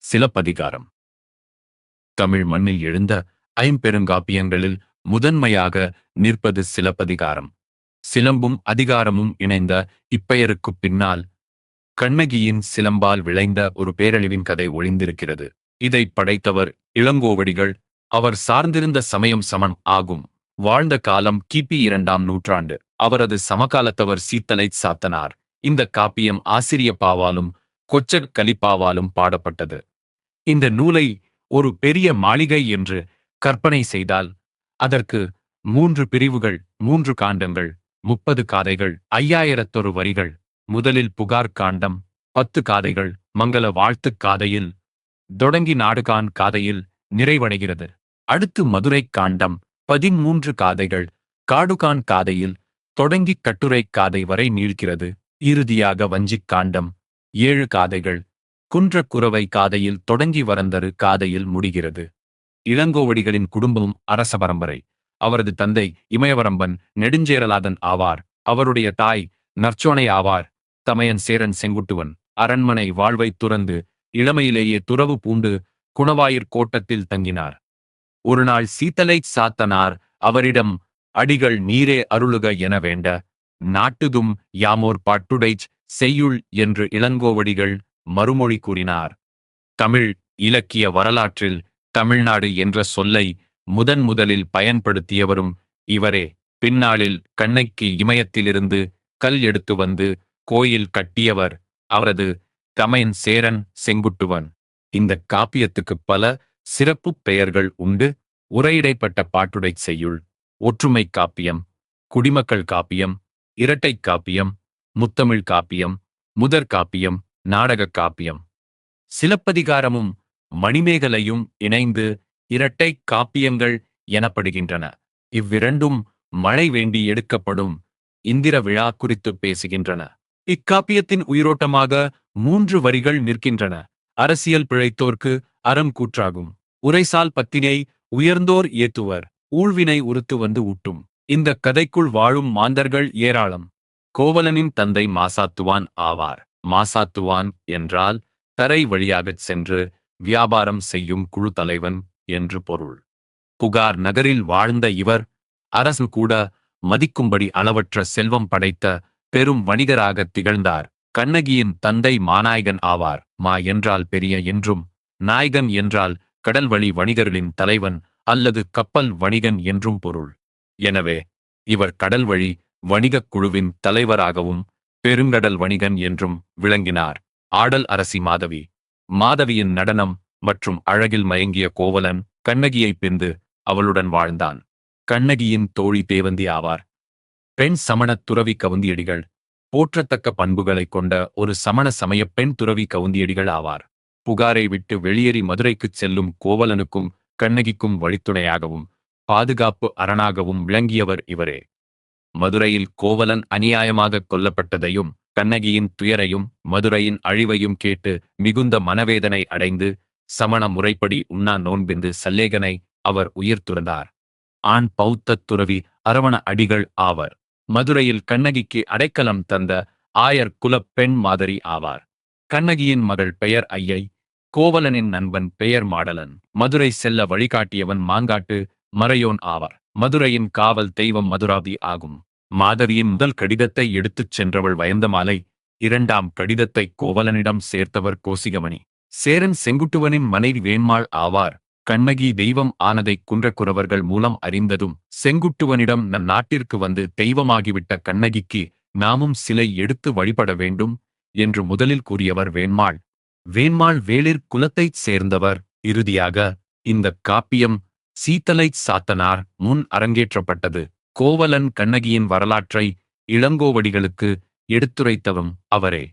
சிலப்பதிகாரம். தமிழ் மண்ணில் எழுந்த ஐம்பெருங்காப்பியங்களில் முதன்மையாக நிற்பது சிலப்பதிகாரம். சிலம்பும் அதிகாரமும் இணைந்த இப்பெயருக்குப் பின்னால் கண்ணகியின் சிலம்பால் விளைந்த ஒரு பேரழிவின் கதை ஒளிந்திருக்கிறது. இதை படைத்தவர் இளங்கோவடிகள். அவர் சார்ந்திருந்த சமயம் சமணம் ஆகும். வாழ்ந்த காலம் கிபி 2ஆம் நூற்றாண்டு. அவரது சமகாலத்தவர் சீத்தலைச் சாத்தனார். இந்த காப்பியம் ஆசிரியப்பாவாலும் கொச்சக் கலிப்பாவாலும் பாடப்பட்டது. இந்த நூலை ஒரு பெரிய மாளிகை என்று கற்பனை செய்தால் அதற்கு 3 பிரிவுகள், 3 காண்டங்கள், 30 காதைகள், 5001 வரிகள். முதலில் புகார் காண்டம் 10 காதைகள் மங்கள வாழ்த்துக் காதையில் தொடங்கி நாடுகான் காதையில் நிறைவடைகிறது. அடுத்து மதுரை காண்டம் 13 காதைகள் காடுகான் காதையில் தொடங்கி கட்டுரை காதை வரை நீள்கிறது. இறுதியாக வஞ்சிக் காண்டம் 7 காதைகள் குன்றக்குரவை காதையில் தொடங்கி வரந்தரு காதையில் முடிகிறது. இளங்கோவடிகளின் குடும்பமும் அரச பரம்பரை. அவரது தந்தை இமயவரம்பன் நெடுஞ்சேரலாதன் ஆவார். அவருடைய தாய் நற்சோனை ஆவார். தமையன் சேரன் செங்குட்டுவன் அரண்மனை வாழ்வை துறந்து இளமையிலேயே துறவு பூண்டு குணவாயிற் கோட்டத்தில் தங்கினார். ஒருநாள் சீத்தலைச் சாத்தனார் அவரிடம், அடிகள் நீரே அருளுக என வேண்ட, நாட்டுதும் யாமோர் பாட்டுடைச் செய்யுள் என்று இளங்கோவடிகள் மறுமொழி கூறினார். தமிழ் இலக்கிய வரலாற்றில் தமிழ்நாடு என்ற சொல்லை முதலில் பயன்படுத்தியவரும் இவரே. பின்னாளில் கண்ணகிக்கு இமயத்திலிருந்து கல் எடுத்து வந்து கோயில் கட்டியவர் அவரது தமையன் சேரன் செங்குட்டுவன். இந்த காப்பியத்துக்கு பல சிறப்பு பெயர்கள் உண்டு. உரையிடைப்பட்ட பாட்டுடைச் செய்யுள், ஒற்றுமை காப்பியம், குடிமக்கள் காப்பியம், இரட்டை காப்பியம், முத்தமிழ் காப்பியம், முதற் காப்பியம், நாடக காப்பியம். சிலப்பதிகாரமும் மணிமேகலையும் இணைந்து இரட்டை காப்பியங்கள் எனப்படுகின்றன. இவ்விரண்டும் மழை வேண்டி எடுக்கப்படும் இந்திர விழா குறித்து பேசுகின்றன. இக்காப்பியத்தின் உயிரோட்டமாக 3 வரிகள் நிற்கின்றன. அரசியல் பிழைத்தோர்க்கு அறம் கூற்றாகும். உரைசால் பத்தினை உயர்ந்தோர் ஏத்துவர். ஊழ்வினை உறுத்து வந்து ஊட்டும். இந்த கதைக்குள் வாழும் மாந்தர்கள் ஏராளம். கோவலனின் தந்தை மாசாத்துவான் ஆவார். மாசாத்துவான் என்றால் தரை வழியாகச் சென்று வியாபாரம் செய்யும் குழு தலைவன் என்று பொருள். புகார் நகரில் வாழ்ந்த இவர் அரசு கூட மதிக்கும்படி அளவற்ற செல்வம் படைத்த பெரும் வணிகராக திகழ்ந்தார். கண்ணகியின் தந்தை மாநாயகன் ஆவார். மா என்றால் பெரிய என்றும், நாயகன் என்றால் கடல்வழி வணிகர்களின் தலைவன் அல்லது கப்பல் வணிகன் என்றும் பொருள். எனவே இவர் கடல்வழி வணிகக் குழுவின் தலைவராகவும் பெருங்கடல் வணிகன் என்றும் விளங்கினார். ஆடல் அரசி மாதவி. மாதவியின் நடனம் மற்றும் அழகில் மயங்கிய கோவலன் கண்ணகியை பிரிந்து அவளுடன் வாழ்ந்தான். கண்ணகியின் தோழி தேவந்தி ஆவார். பெண் சமணத் துறவி கவுந்தியடிகள். போற்றத்தக்க பண்புகளைக் கொண்ட ஒரு சமண சமய பெண் துறவி கவுந்தியடிகள் ஆவார். புகாரை விட்டு வெளியேறி மதுரைக்குச் செல்லும் கோவலனுக்கும் கண்ணகிக்கும் வழித்துணையாகவும் பாதுகாப்பு அரணாகவும் விளங்கியவர் இவரே. மதுரையில் கோவலன் அநியாயமாக கொல்லப்பட்டதையும் கண்ணகியின் துயரையும் மதுரையின் அழிவையும் கேட்டு மிகுந்த மனவேதனை அடைந்து சமண முறைப்படி உண்ணா நோன்பிந்து சல்லேகனை அவர் உயிர் துறந்தார். ஆண் பௌத்த துறவி அரவண அடிகள் ஆவர். மதுரையில் கண்ணகிக்கு அடைக்கலம் தந்த ஆயர் குலப் பெண் மாதரி ஆவார். கண்ணகியின் மகள் பெயர் ஐயை. கோவலனின் நண்பன் பெயர் மாடலன். மதுரை செல்ல வழிகாட்டியவன் மாங்காட்டு மறையோன் ஆவார். மதுரையின் காவல் தெய்வம் மதுராபதி ஆகும். மாதரியின் முதல் கடிதத்தை எடுத்துச் சென்றவள் வயந்தமாலை. 2ஆம் கடிதத்தை கோவலனிடம் சேர்த்தவர் கோசிகமணி. சேரன் செங்குட்டுவனின் மனைவி வேண்மாள் ஆவார். கண்ணகி தெய்வம் ஆனதை குன்றக்குறவர்கள் மூலம் அறிந்ததும் செங்குட்டுவனிடம் நம் நாட்டிற்கு வந்து தெய்வமாகிவிட்ட கண்ணகிக்கு நாமும் சிலை எடுத்து வழிபட வேண்டும் என்று முதலில் கூறியவர் வேண்மாள். வேண்மாள் வேளிர் குலத்தைச் சேர்ந்தவர். இறுதியாக இந்த காப்பியம் சீத்தலைச் சாத்தனார் முன் அரங்கேற்றப்பட்டது. கோவலன் கண்ணகியின் வரலாற்றை இளங்கோவடிகளுக்கு எடுத்துரைத்தவரும் அவரே.